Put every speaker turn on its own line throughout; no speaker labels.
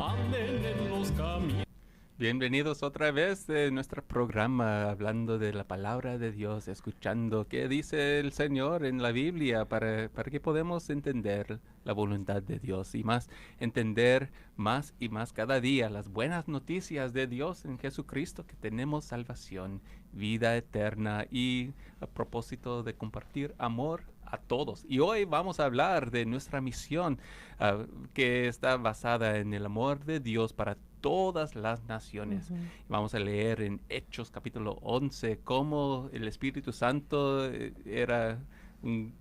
anden en los caminos. Bienvenidos otra vez de nuestro programa hablando de la palabra de Dios, escuchando qué dice el Señor en la Biblia para que podamos entender la voluntad de Dios y más entender más y más cada día las buenas noticias de Dios en Jesucristo, que tenemos salvación, vida eterna y a propósito de compartir amor a todos. Y hoy vamos a hablar de nuestra misión que está basada en el amor de Dios para todas las naciones. Vamos a leer en Hechos capítulo 11 cómo el Espíritu Santo era un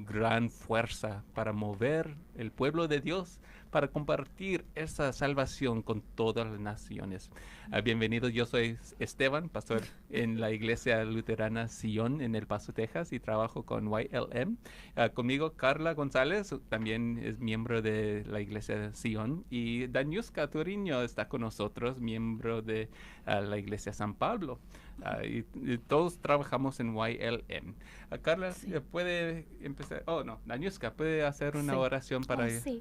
gran fuerza para mover el pueblo de Dios, para compartir esa salvación con todas las naciones. Bienvenidos, yo soy Esteban, pastor en la iglesia luterana Sion en El Paso, Texas, y trabajo con YLM. Conmigo Carla González, también es miembro de la iglesia Sion, y Daniuska Turiño está con nosotros, miembro de la iglesia San Pablo. Y todos trabajamos en YLM. Carla, sí. ¿Puede empezar? Oh, no, Daniuska, ¿puede hacer una oración para ella?
Sí.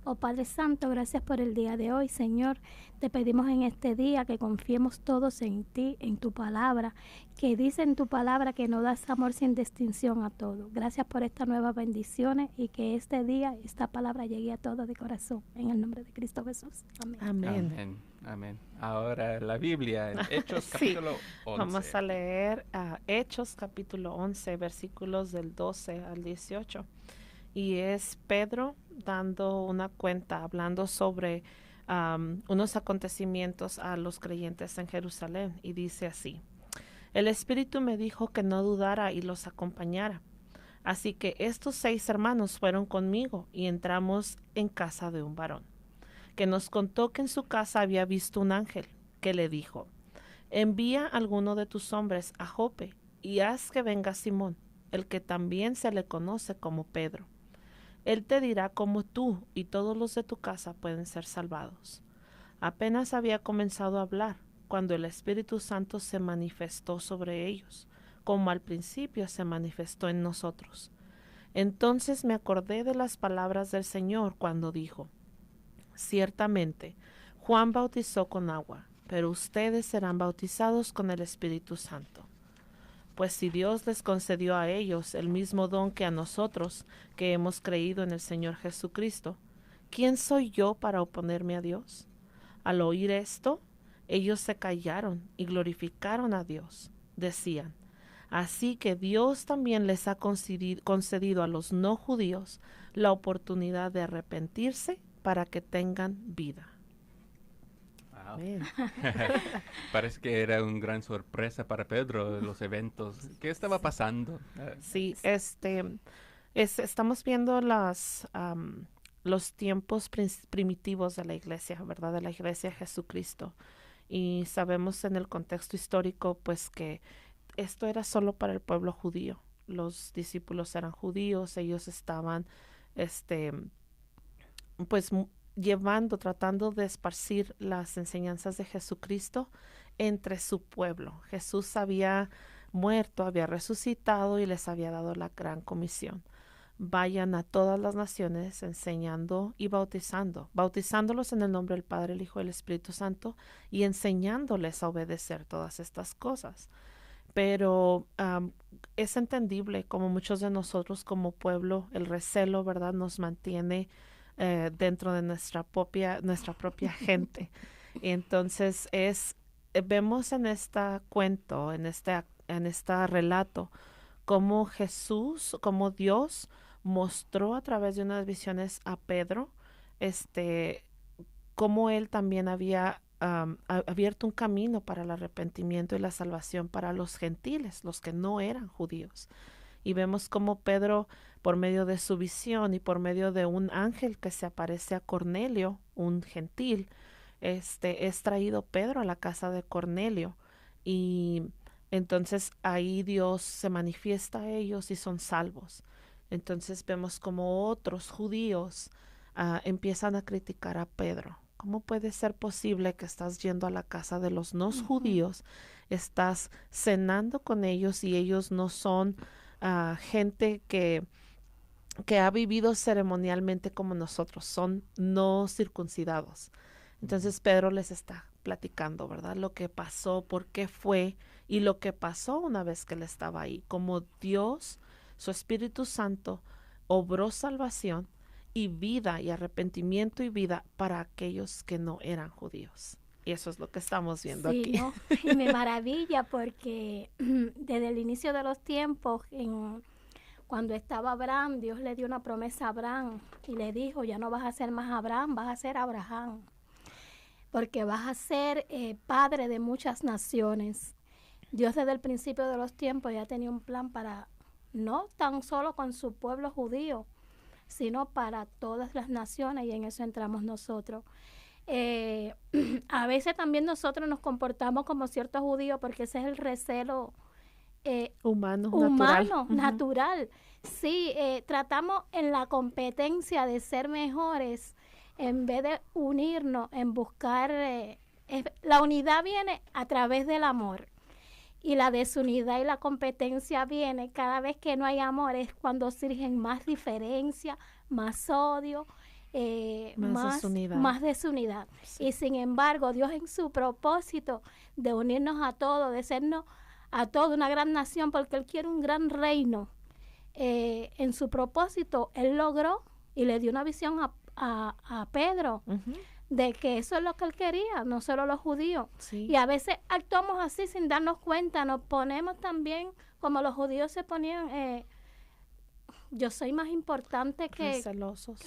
Oh Padre Santo, gracias por el día de hoy, Señor. Te pedimos en este día que confiemos todos en ti, en tu palabra, que dice en tu palabra que nos das amor sin distinción a todos. Gracias por estas nuevas bendiciones y que este día, esta palabra llegue a todos de corazón. En el nombre de Cristo Jesús. Amén.
Amén.
Amén. Amén. Ahora la Biblia en Hechos capítulo 11.
Vamos a leer Hechos capítulo 11, versículos del 12 al 18. Y es Pedro dando una cuenta, hablando sobre unos acontecimientos a los creyentes en Jerusalén. Y dice así: el Espíritu me dijo que no dudara y los acompañara. Así que estos 6 hermanos fueron conmigo y entramos en casa de un varón, que nos contó que en su casa había visto un ángel, que le dijo: envía a alguno de tus hombres a Jope y haz que venga Simón, el que también se le conoce como Pedro. Él te dirá cómo tú y todos los de tu casa pueden ser salvados. Apenas había comenzado a hablar cuando el Espíritu Santo se manifestó sobre ellos, como al principio se manifestó en nosotros. Entonces me acordé de las palabras del Señor cuando dijo: ciertamente, Juan bautizó con agua, pero ustedes serán bautizados con el Espíritu Santo. Pues si Dios les concedió a ellos el mismo don que a nosotros, que hemos creído en el Señor Jesucristo, ¿quién soy yo para oponerme a Dios? Al oír esto, ellos se callaron y glorificaron a Dios. Decían: así que Dios también les ha concedido a los no judíos la oportunidad de arrepentirse para que tengan vida.
Wow. Parece que era una gran sorpresa para Pedro los eventos. ¿Qué estaba pasando?
Sí, estamos viendo los tiempos primitivos de la iglesia, ¿verdad? De la iglesia de Jesucristo. Y sabemos en el contexto histórico, pues, que esto era solo para el pueblo judío. Los discípulos eran judíos, ellos estaban, pues, tratando de esparcir las enseñanzas de Jesucristo entre su pueblo. Jesús había muerto, había resucitado y les había dado la gran comisión: vayan a todas las naciones enseñando y bautizándolos en el nombre del Padre, el Hijo y el Espíritu Santo, y enseñándoles a obedecer todas estas cosas. Pero es entendible como muchos de nosotros como pueblo, el recelo, ¿verdad?, nos mantiene dentro de nuestra propia gente. Y entonces vemos en este cuento, en este relato, cómo Jesús, cómo Dios mostró a través de unas visiones a Pedro, cómo él también había abierto un camino para el arrepentimiento y la salvación para los gentiles, los que no eran judíos. Y vemos cómo Pedro, por medio de su visión y por medio de un ángel que se aparece a Cornelio, un gentil, es traído Pedro a la casa de Cornelio. Y entonces ahí Dios se manifiesta a ellos y son salvos. Entonces vemos como otros judíos empiezan a criticar a Pedro. ¿Cómo puede ser posible que estás yendo a la casa de los no judíos, estás cenando con ellos y ellos no son gente que ha vivido ceremonialmente como nosotros, son no circuncidados? Entonces Pedro les está platicando, ¿verdad? Lo que pasó, por qué fue y lo que pasó una vez que él estaba ahí. Como Dios, su Espíritu Santo, obró salvación y vida y arrepentimiento y vida para aquellos que no eran judíos. Y eso es lo que estamos viendo
Sí,
aquí.
¿no? Y me maravilla porque desde el inicio de los tiempos, cuando estaba Abraham, Dios le dio una promesa a Abraham y le dijo, ya no vas a ser más Abraham, vas a ser Abraham, porque vas a ser padre de muchas naciones. Dios desde el principio de los tiempos ya tenía un plan para, no tan solo con su pueblo judío, sino para todas las naciones, y en eso entramos nosotros. A veces también nosotros nos comportamos como ciertos judíos porque ese es el recelo
Humano,
natural. Sí, tratamos en la competencia de ser mejores en vez de unirnos, en buscar... la unidad viene a través del amor. Y la desunidad y la competencia viene cada vez que no hay amor, es cuando surgen más diferencias, más odio, más desunidad. Sí. Y sin embargo, Dios en su propósito de unirnos a todos, de sernos a toda una gran nación, porque Él quiere un gran reino, en su propósito, Él logró y le dio una visión a Pedro, de que eso es lo que Él quería, no solo los judíos. Sí. Y a veces actuamos así sin darnos cuenta, nos ponemos también, como los judíos se ponían... yo soy más importante que...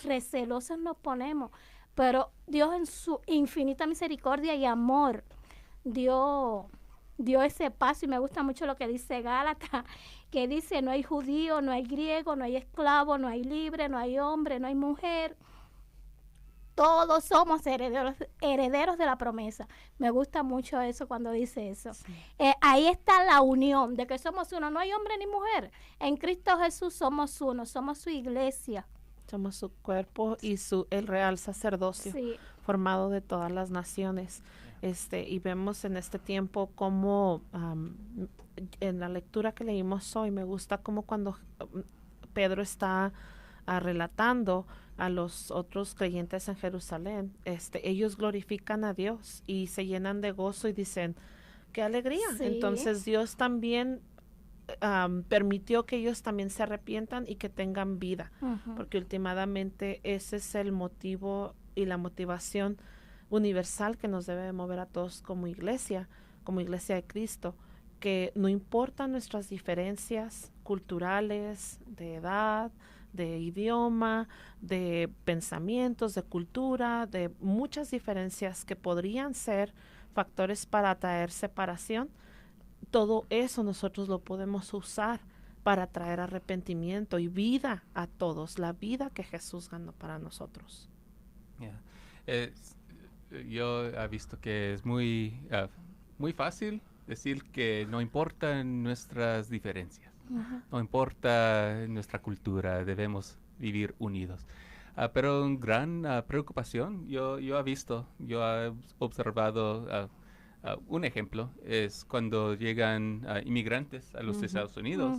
Recelosos nos ponemos. Pero Dios en su infinita misericordia y amor dio ese paso. Y me gusta mucho lo que dice Gálatas, que dice, no hay judío, no hay griego, no hay esclavo, no hay libre, no hay hombre, no hay mujer. Todos somos herederos de la promesa. Me gusta mucho eso cuando dice eso. Sí. Ahí está la unión de que somos uno. No hay hombre ni mujer. En Cristo Jesús somos uno. Somos su iglesia.
Somos su cuerpo y el real sacerdocio, sí, formado de todas las naciones. Y vemos en este tiempo como en la lectura que leímos hoy, me gusta como cuando Pedro está relatando a los otros creyentes en Jerusalén, ellos glorifican a Dios y se llenan de gozo y dicen, ¡qué alegría! Sí. Entonces Dios también permitió que ellos también se arrepientan y que tengan vida, porque últimamente ese es el motivo y la motivación universal que nos debe mover a todos como iglesia de Cristo, que no importan nuestras diferencias culturales, de edad, de idioma, de pensamientos, de cultura, de muchas diferencias que podrían ser factores para traer separación. Todo eso nosotros lo podemos usar para traer arrepentimiento y vida a todos, la vida que Jesús ganó para nosotros.
Yeah. Yo he visto que es muy fácil decir que no importan nuestras diferencias. No importa nuestra cultura, debemos vivir unidos. Pero una gran preocupación, yo he observado un ejemplo, es cuando llegan inmigrantes a los Estados Unidos.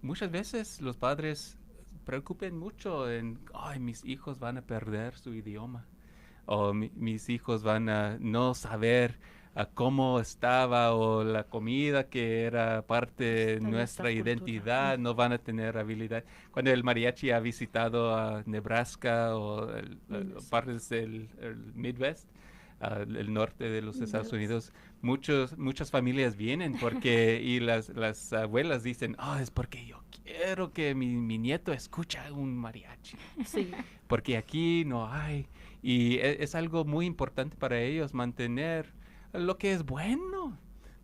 Muchas veces los padres preocupan mucho en, mis hijos van a perder su idioma, o mis hijos van a no saber cómo estaba, o la comida que era parte de nuestra identidad, no van a tener habilidad. Cuando el mariachi ha visitado a Nebraska o partes del Midwest, el norte de los Estados Unidos, muchas familias vienen porque y las abuelas dicen, es porque yo quiero que mi nieto escuche un mariachi. Sí. Porque aquí no hay. Y es algo muy importante para ellos mantener lo que es bueno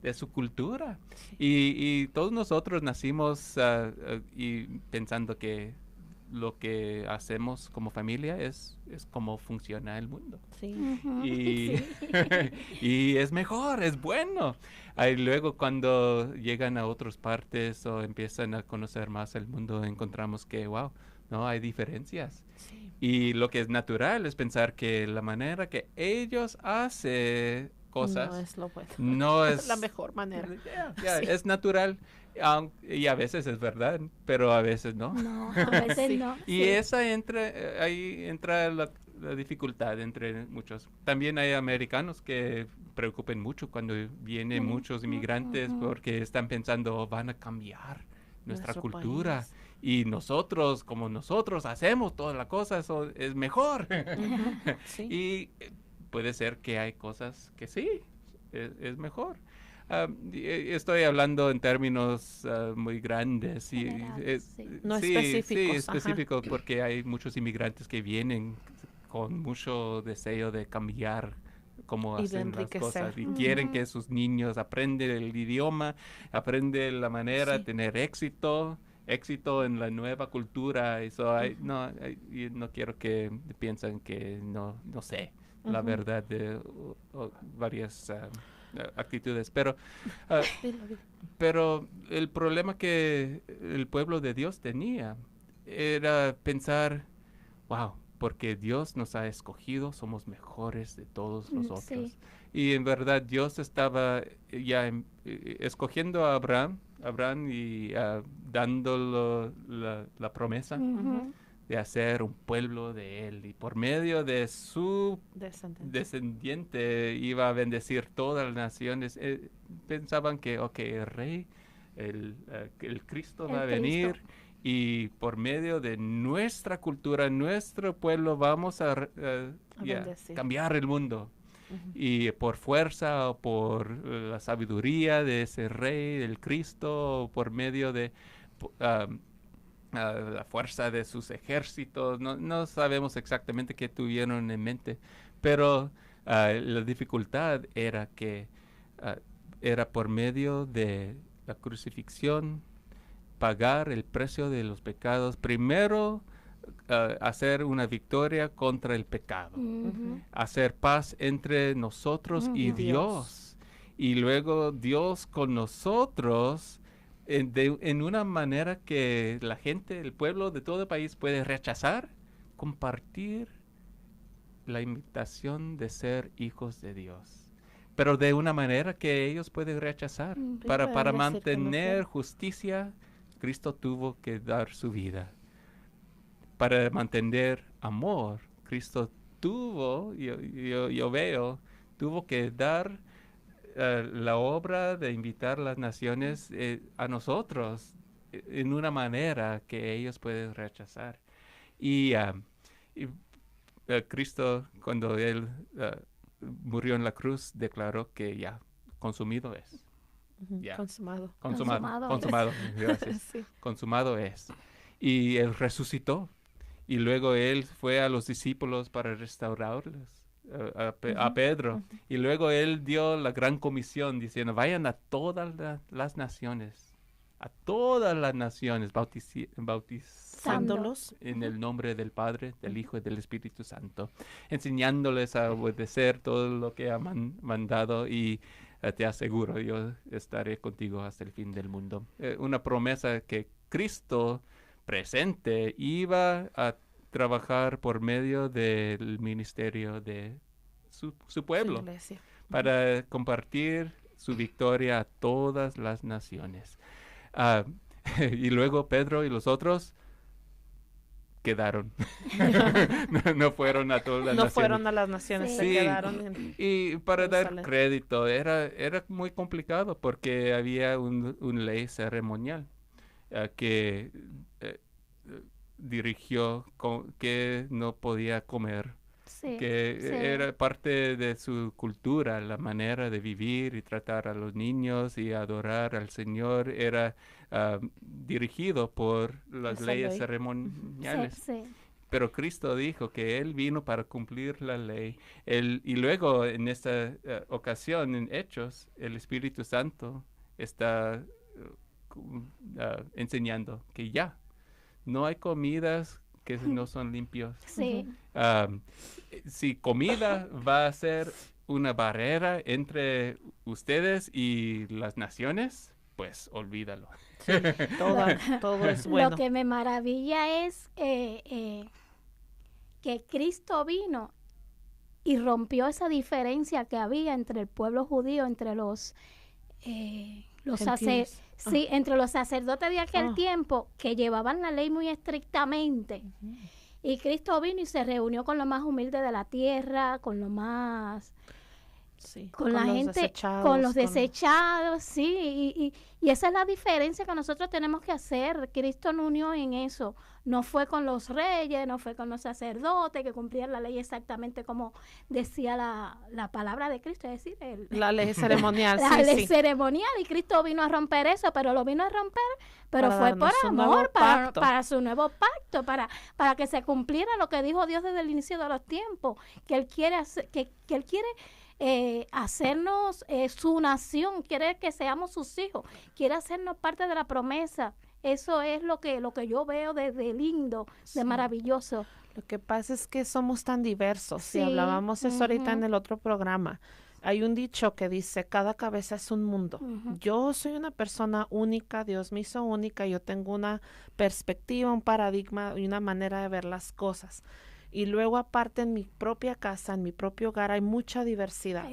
de su cultura. Y todos nosotros nacimos y pensando que lo que hacemos como familia es cómo funciona el mundo. Sí. Y es mejor, es bueno. Y luego cuando llegan a otras partes o empiezan a conocer más el mundo, encontramos que, no hay diferencias. Sí. Y lo que es natural es pensar que la manera que ellos hacen cosas
no es lo bueno.
No es
la mejor manera.
Sí. Es natural. Y a veces es verdad, pero a veces no.
No, a veces sí. No.
Y ahí entra la dificultad entre muchos. También hay americanos que preocupan mucho cuando vienen muchos inmigrantes porque están pensando, "Oh, van a cambiar nuestra
Nuestro
cultura
país.
y nosotros, como nosotros hacemos todas las cosas, es mejor."
Sí.
Y puede ser que hay cosas que sí, es mejor. Estoy hablando en términos muy grandes y
Generales, sí.
No
sí,
específicos,
sí,
ajá.
específicos, porque hay muchos inmigrantes que vienen con mucho deseo de cambiar cómo
Y de
hacen las
enriquecer.
cosas y quieren que sus niños aprendan el idioma, aprendan la manera de
Sí.
tener éxito en la nueva cultura. Eso y no quiero que piensen que no sé la verdad de varias actitudes, pero
Dilo, dilo.
pero el problema que el pueblo de Dios tenía era pensar, wow, porque Dios nos ha escogido, somos mejores de todos los otros.
Sí.
Y en verdad Dios estaba ya escogiendo a Abraham y dándole la promesa
Ujú.
de hacer un pueblo de él. Y por medio de su descendiente iba a bendecir todas las naciones. Pensaban que, el rey, el Cristo va a venir y por medio de nuestra cultura, nuestro pueblo, vamos a
bendecir.
cambiar el mundo. Y por fuerza o por la sabiduría de ese rey, el Cristo, o por medio de la fuerza de sus ejércitos, no sabemos exactamente qué tuvieron en mente, pero la dificultad era que era por medio de la crucifixión, pagar el precio de los pecados, primero hacer una victoria contra el pecado, hacer paz entre nosotros y Dios, y luego Dios con nosotros, en una manera que la gente, el pueblo de todo el país puede rechazar, compartir la invitación de ser hijos de Dios, pero de una manera que ellos pueden rechazar. Para mantener justicia, Cristo tuvo que dar su vida. Para mantener amor, Cristo tuvo que dar la obra de invitar a las naciones a nosotros en una manera que ellos pueden rechazar. Y Cristo, cuando Él murió en la cruz, declaró que ya, consumido es. Ya.
Consumado.
Gracias.
Sí.
Consumado es. Y Él resucitó. Y luego Él fue a los discípulos para restaurarlos. A Pedro, y luego él dio la gran comisión diciendo, vayan a todas las naciones, bautizándolos en el nombre del Padre, del Hijo y del Espíritu Santo, enseñándoles a obedecer todo lo que ha mandado, y te aseguro, yo estaré contigo hasta el fin del mundo. Una promesa que Cristo presente iba a trabajar por medio del ministerio de su pueblo,
Su iglesia.
para compartir su victoria a todas las naciones. Y luego Pedro y los otros quedaron. no fueron a todas las naciones.
No fueron a las naciones,
Sí.
se quedaron
Y para dar
Jerusalén.
crédito, era muy complicado porque había una ley ceremonial que dirigió que no podía comer, que era parte de su cultura, la manera de vivir y tratar a los niños y adorar al Señor era dirigido por las
Esa
leyes
ley.
ceremoniales.
Sí.
Pero Cristo dijo que Él vino para cumplir la ley. Y luego en esta ocasión, en Hechos, el Espíritu Santo está enseñando que ya no hay comidas que no son limpios.
Sí.
Si comida va a ser una barrera entre ustedes y las naciones, pues olvídalo.
todo es bueno.
Lo que me maravilla es que Cristo vino y rompió esa diferencia que había entre el pueblo judío, entre los
Gentiles.
entre los sacerdotes de aquel tiempo, que llevaban la ley muy estrictamente, Y Cristo vino y se reunió con lo más humilde de la tierra, con lo más,
Sí,
con la
los
gente,
desechados,
con los desechados, sí, y esa es la diferencia que nosotros tenemos que hacer. Cristo no unió en eso, no fue con los reyes, no fue con los sacerdotes que cumplían la ley exactamente como decía la palabra de Cristo, es decir,
la ley ceremonial,
la
sí,
ley
sí.
ceremonial, y Cristo vino a romper eso, pero lo vino a romper, pero
Para
fue por
darnos un nuevo
amor,
pacto.
para su nuevo pacto, para que se cumpliera lo que dijo Dios desde el inicio de los tiempos, que Él quiere hacer, que Él quiere hacernos su nación, quiere que seamos sus hijos, quiere hacernos parte de la promesa. Eso es lo que yo veo de lindo,
Sí.
de maravilloso.
Lo que pasa es que somos tan diversos.
Sí,
Si hablábamos eso ahorita en
ujú.
el otro programa, hay un dicho que dice, cada cabeza es un mundo.
Ujú.
Yo soy una persona única, Dios me hizo única, yo tengo una perspectiva, un paradigma y una manera de ver las cosas. Y luego aparte en mi propia casa, en mi propio hogar, hay mucha diversidad.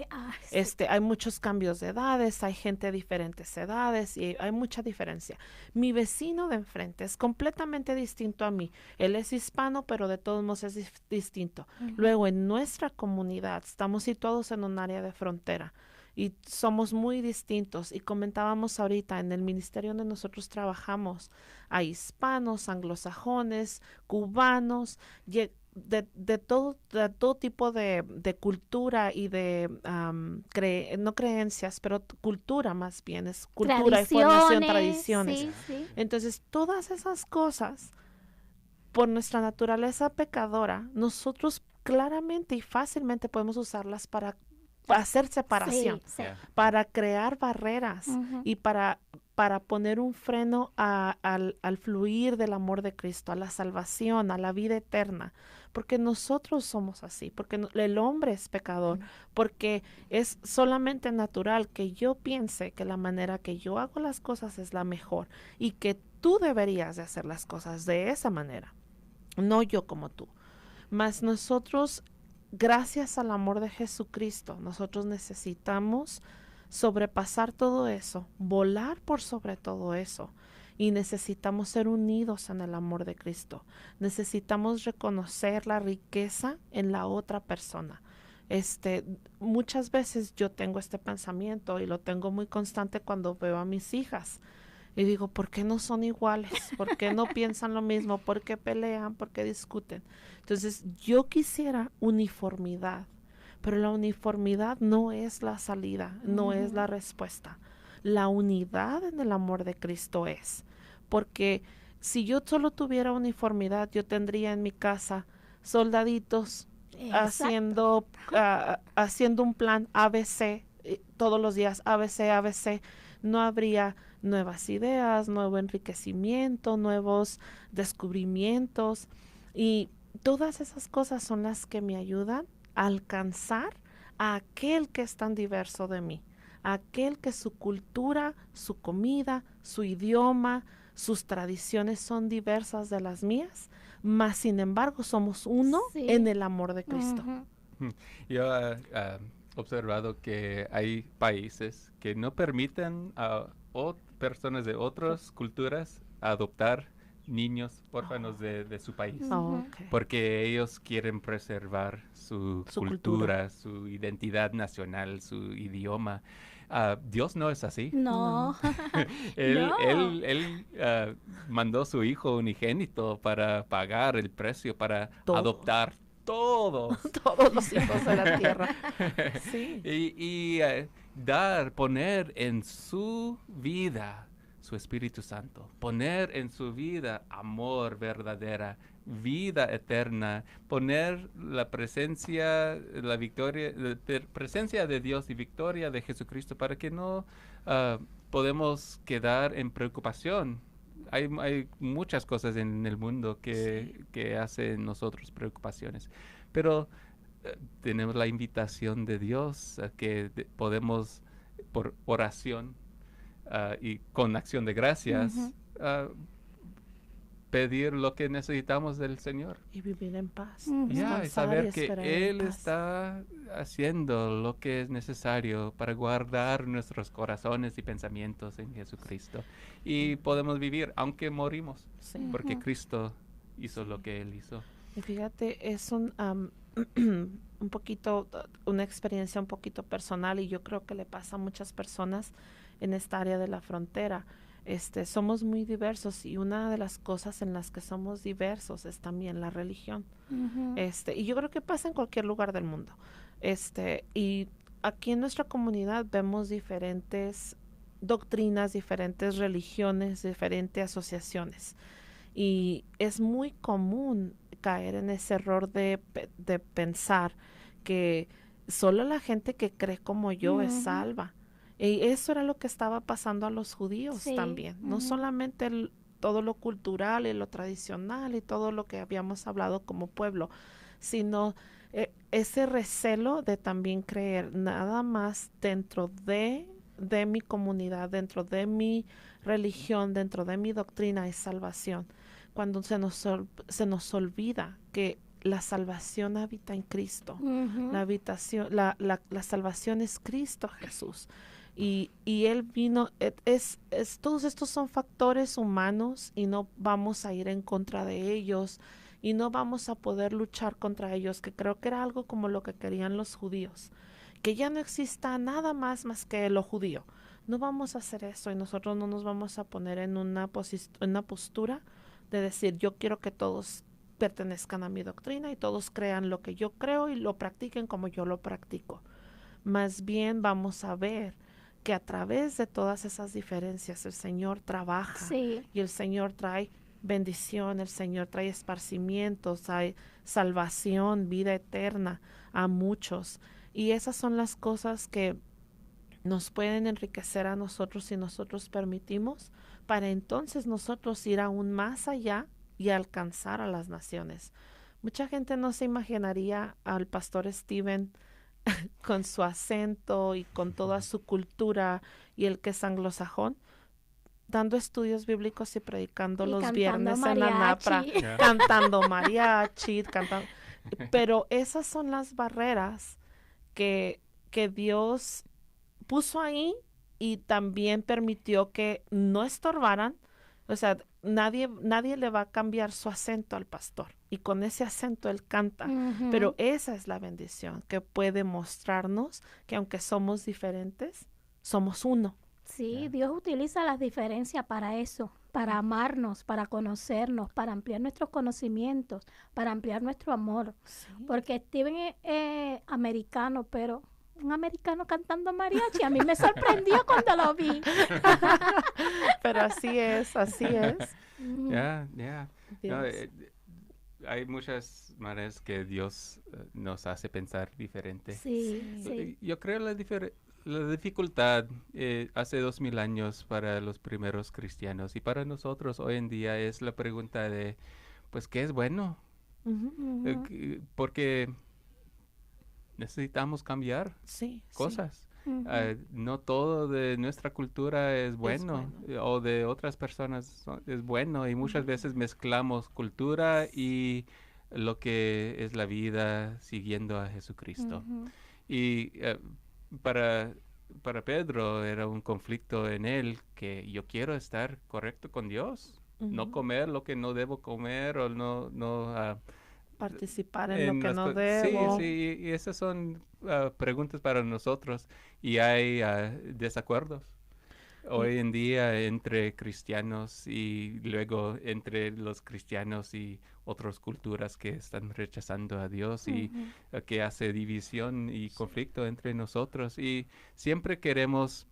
Sí.
Hay muchos cambios de edades, hay gente de diferentes edades y hay mucha diferencia. Mi vecino de enfrente es completamente distinto a mí. Él es hispano, pero de todos modos es distinto.
Ujú.
Luego, en nuestra comunidad, estamos situados en un área de frontera y somos muy distintos. Y comentábamos ahorita, en el ministerio donde nosotros trabajamos, hay hispanos, anglosajones, cubanos, de todo tipo de cultura y de no creencias, pero cultura más bien, es cultura, información, tradiciones.
Sí, sí.
Entonces, todas esas cosas, por nuestra naturaleza pecadora, nosotros claramente y fácilmente podemos usarlas para hacer separación,
Sí, sí.
Yeah.
para crear barreras
Ujú.
y para poner un freno al fluir del amor de Cristo, a la salvación, a la vida eterna, porque nosotros somos así, porque el hombre es pecador, porque es solamente natural que yo piense que la manera que yo hago las cosas es la mejor y que tú deberías de hacer las cosas de esa manera, no yo como tú. Mas nosotros, gracias al amor de Jesucristo, nosotros necesitamos sobrepasar todo eso, volar por sobre todo eso. Y necesitamos ser unidos en el amor de Cristo. Necesitamos reconocer la riqueza en la otra persona. Muchas veces yo tengo este pensamiento y lo tengo muy constante cuando veo a mis hijas. Y digo, ¿por qué no son iguales? ¿Por qué no piensan lo mismo? ¿Por qué pelean? ¿Por qué discuten? Entonces, yo quisiera uniformidad, pero la uniformidad no es la salida, no es la respuesta. La unidad en el amor de Cristo es, porque si yo solo tuviera uniformidad, yo tendría en mi casa soldaditos
Exacto.
haciendo un plan ABC todos los días, ABC, ABC. No habría nuevas ideas, nuevo enriquecimiento, nuevos descubrimientos, y todas esas cosas son las que me ayudan a alcanzar a aquel que es tan diverso de mí, a aquel que su cultura, su comida, su idioma, sus tradiciones son diversas de las mías, mas sin embargo somos uno
Sí.
en el amor de Cristo.
Ujú.
Yo he observado que hay países que no permiten a personas de otras culturas adoptar niños órfanos de su país.
Ujú.
Okay.
Porque ellos quieren preservar su cultura, su identidad nacional, su idioma. Dios no es así.
No. No.
Él mandó su hijo unigénito para pagar el precio, para
Todos.
adoptar todos.
Todos los hijos de la tierra. Sí.
Y poner en su vida su Espíritu Santo, poner en su vida amor verdadera, vida eterna, poner la presencia, la victoria, presencia de Dios y victoria de Jesucristo para que no podemos quedar en preocupación. Hay muchas cosas en el mundo que hacen nosotros preocupaciones, pero tenemos la invitación de Dios a que podemos por oración y con acción de gracias pedir lo que necesitamos del Señor.
Y vivir en paz.
Ujú.
Y
Descansar
saber
y
que
esperar en
Él
paz.
está haciendo lo que es necesario para guardar nuestros corazones y pensamientos en Jesucristo. Y podemos vivir, aunque morimos,
Sí.
porque
Ujú.
Cristo hizo lo que Él hizo.
Y fíjate, es un poquito, una experiencia un poquito personal y yo creo que le pasa a muchas personas en esta área de la frontera. Somos muy diversos y una de las cosas en las que somos diversos es también la religión.
Ujú.
Y yo creo que pasa en cualquier lugar del mundo. Y aquí en nuestra comunidad vemos diferentes doctrinas, diferentes religiones, diferentes asociaciones. Y es muy común caer en ese error de pensar que solo la gente que cree como yo es
Ujú.
salva. Y eso era lo que estaba pasando a los judíos
Sí.
también. No
Ujú.
solamente todo lo cultural y lo tradicional y todo lo que habíamos hablado como pueblo, sino ese recelo de también creer nada más dentro de mi comunidad, dentro de mi religión, dentro de mi doctrina es salvación. Cuando se nos olvida que la salvación habita en Cristo.
Ujú.
La salvación es Cristo Jesús. Y Él vino, todos estos son factores humanos y no vamos a ir en contra de ellos y no vamos a poder luchar contra ellos, que creo que era algo como lo que querían los judíos, que ya no exista nada más que lo judío. No vamos a hacer eso y nosotros no nos vamos a poner en una postura de decir yo quiero que todos pertenezcan a mi doctrina y todos crean lo que yo creo y lo practiquen como yo lo practico. Más bien vamos a ver que a través de todas esas diferencias el Señor trabaja
Sí.
y el Señor trae bendición, el Señor trae esparcimiento, trae salvación, vida eterna a muchos. Y esas son las cosas que nos pueden enriquecer a nosotros si nosotros permitimos, para entonces nosotros ir aún más allá y alcanzar a las naciones. Mucha gente no se imaginaría al pastor Stephen con su acento y con toda su cultura y el que es anglosajón, dando estudios bíblicos y predicando
Y
los
cantando
viernes en la NAPRA,
mariachi.
Yeah.
cantando mariachi, cantando. Pero esas son las barreras que Dios puso ahí y también permitió que no estorbaran. O sea, nadie le va a cambiar su acento al pastor. Y con ese acento él canta.
Ujú.
Pero esa es la bendición que puede mostrarnos que aunque somos diferentes, somos uno.
Sí,
Yeah.
Dios utiliza las diferencias para eso, para amarnos, para conocernos, para ampliar nuestros conocimientos, para ampliar nuestro amor. Porque Steven es americano, pero un americano cantando mariachi, a mí me sorprendió cuando lo vi.
Pero así es, así es.
Ujú.
Yeah, yeah. No,
Dios.
hay muchas maneras que Dios nos hace pensar diferente.
Sí,
Sí.
sí.
Yo creo la dificultad hace 2000 años para los primeros cristianos y para nosotros hoy en día es la pregunta de, pues, ¿qué es bueno?
Ujú.
Ujú.
Porque necesitamos cambiar
Sí,
cosas.
Ujú.
No todo de nuestra cultura es bueno,
bueno.
o de otras personas es bueno y muchas
Ujú.
veces mezclamos cultura y lo que es la vida siguiendo a Jesucristo.
Ujú.
Y para, para Pedro era un conflicto en él que yo quiero estar correcto con Dios, no
Ujú.
comer lo que no debo comer o no
Participar en lo que
las
no
sí,
debo.
sí, y esas son preguntas para nosotros y hay desacuerdos hoy en día entre cristianos y luego entre los cristianos y otras culturas que están rechazando a Dios y
Ujú.
que hace división y
Sí.
conflicto entre nosotros y siempre queremos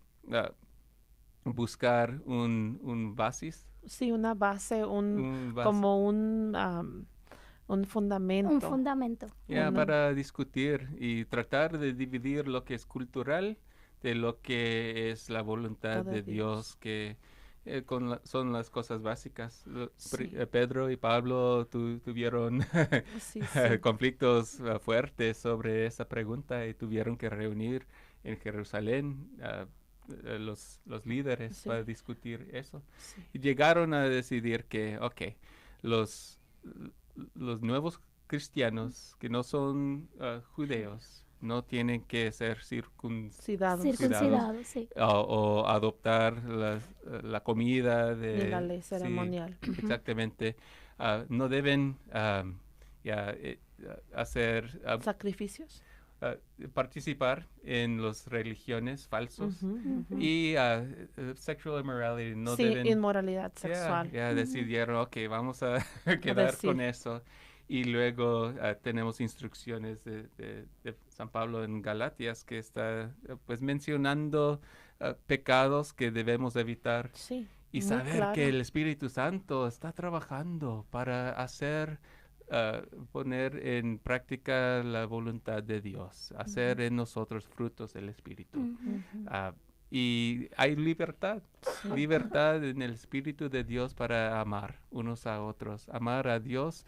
buscar un basis,
Sí, una base,
un bas-
como un
Un
fundamento.
fundamento.
ya,
Una-
para discutir y tratar de dividir lo que es cultural de lo que es la voluntad
de
de Dios,
Dios.
que son las cosas básicas.
Sí.
Pedro y Pablo tuvieron
Sí, sí.
conflictos fuertes sobre esa pregunta y tuvieron que reunir en Jerusalén los líderes
Sí.
para discutir eso.
Sí.
Y llegaron a decidir que, ok, los, los nuevos cristianos que no son judeos no tienen que ser
Ciudadanos.
Circuncidado, sí.
o adoptar la comida
Ni la
de...
ley
sí,
ceremonial. Ujú.
exactamente. No deben hacer,
Sacrificios.
participar en las religiones falsos y sexual immorality. No
Sí,
deben,
inmoralidad sexual.
decidieron, ok, vamos a quedar
decir.
con eso. Y luego tenemos instrucciones de San Pablo en Galatias que está pues mencionando pecados que debemos evitar
Sí.
y
muy
saber
claro.
que el Espíritu Santo está trabajando para poner en práctica la voluntad de Dios, hacer en nosotros frutos del Espíritu. Y hay libertad en el Espíritu de Dios para amar unos a otros, amar a Dios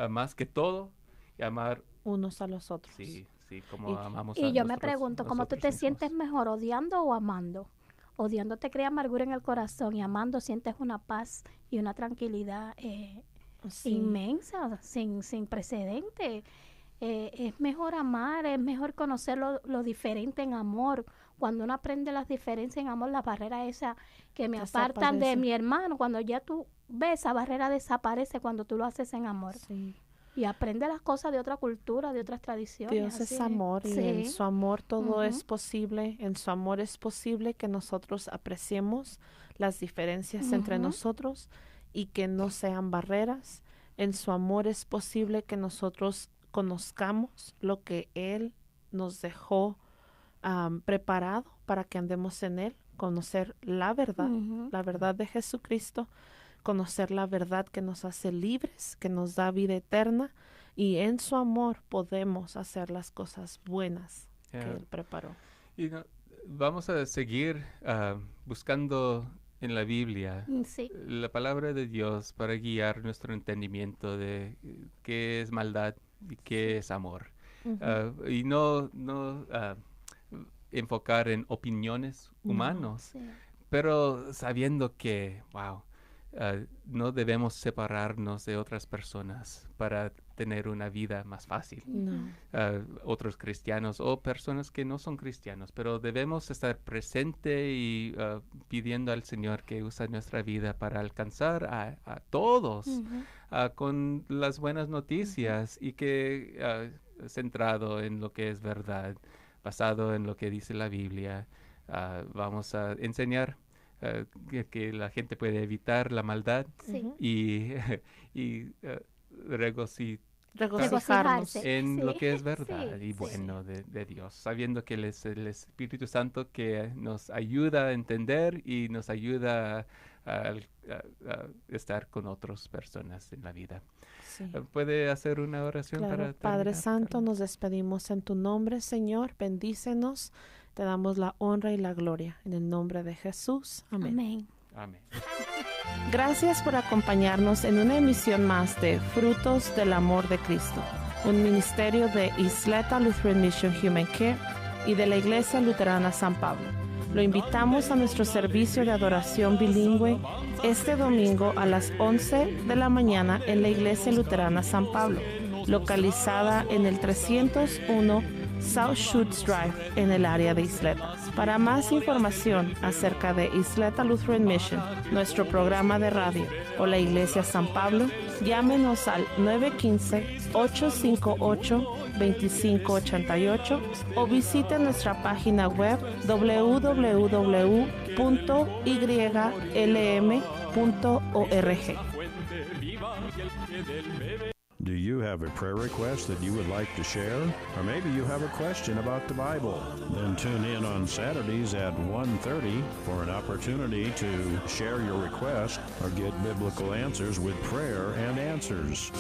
más que todo y amar,
Unos a los otros.
sí, como amamos a
Y yo me
nosotros-
pregunto, ¿cómo tú
nosotros
te
mismos.
sientes mejor, odiando o amando? Odiando te crea amargura en el corazón y amando sientes una paz y una tranquilidad
Sí.
inmensa, sin precedente. Es mejor amar, es mejor conocer lo diferente en amor. Cuando uno aprende las diferencias en amor, las barreras esas que me apartan de
Desaparece.
mi hermano, cuando ya tú ves, esa barrera desaparece cuando tú lo haces en amor.
Sí.
Y aprende las cosas de otra cultura, de otras tradiciones.
Dios
así
es amor y en
Sí.
su amor todo
Ujú.
es posible. En su amor es posible que nosotros apreciemos las diferencias entre
Ujú.
nosotros y que no sean barreras. En su amor es posible que nosotros conozcamos lo que Él nos dejó preparado para que andemos en Él, conocer la
Ujú.
verdad de Jesucristo, conocer la verdad que nos hace libres, que nos da vida eterna, y en su amor podemos hacer las cosas buenas que
Yeah.
Él preparó.
Y vamos a seguir buscando en la Biblia
Sí.
la palabra de Dios para guiar nuestro entendimiento de qué es maldad y qué es amor. Y no enfocar en opiniones
No.
humanos,
Sí.
pero sabiendo que, no debemos separarnos de otras personas para tener una vida más fácil.
No.
Otros cristianos o personas que no son cristianos, pero debemos estar presente y pidiendo al Señor que use nuestra vida para alcanzar a todos
Ujú.
con las buenas noticias y que centrado en lo que es verdad, basado en lo que dice la Biblia, vamos a enseñar que la gente puede evitar la maldad
Sí.
Ujú.
y, regocijarnos
Regocijarse.
en
Sí,
lo que es verdad
sí,
y
sí.
bueno de Dios, sabiendo que Él es el Espíritu Santo que nos ayuda a entender y nos ayuda a estar con otras personas en la vida.
Sí.
¿Puede hacer una oración
Claro,
para
Padre
terminar,
Santo,
Carmen?
nos despedimos en tu nombre, Señor. Bendícenos. Te damos la honra y la gloria. En el nombre de Jesús. Amén.
Amén.
Amén.
Gracias por acompañarnos en una emisión más de Frutos del Amor de Cristo, un ministerio de Isleta Lutheran Mission Human Care y de la Iglesia Luterana San Pablo. Lo invitamos a nuestro servicio de adoración bilingüe este domingo a las 11 de la mañana en la Iglesia Luterana San Pablo, localizada en el 301 South Schutz Drive en el área de Isleta. Para más información acerca de Isleta Lutheran Mission, nuestro programa de radio o la Iglesia San Pablo, llámenos al 915-858-2588 o visite nuestra página web www.ylm.org.
Do you have a prayer request that you would like to share? Or maybe you have a question about the Bible? Then tune in on Saturdays at 1:30 for an opportunity to share your request or get biblical answers with prayer and answers.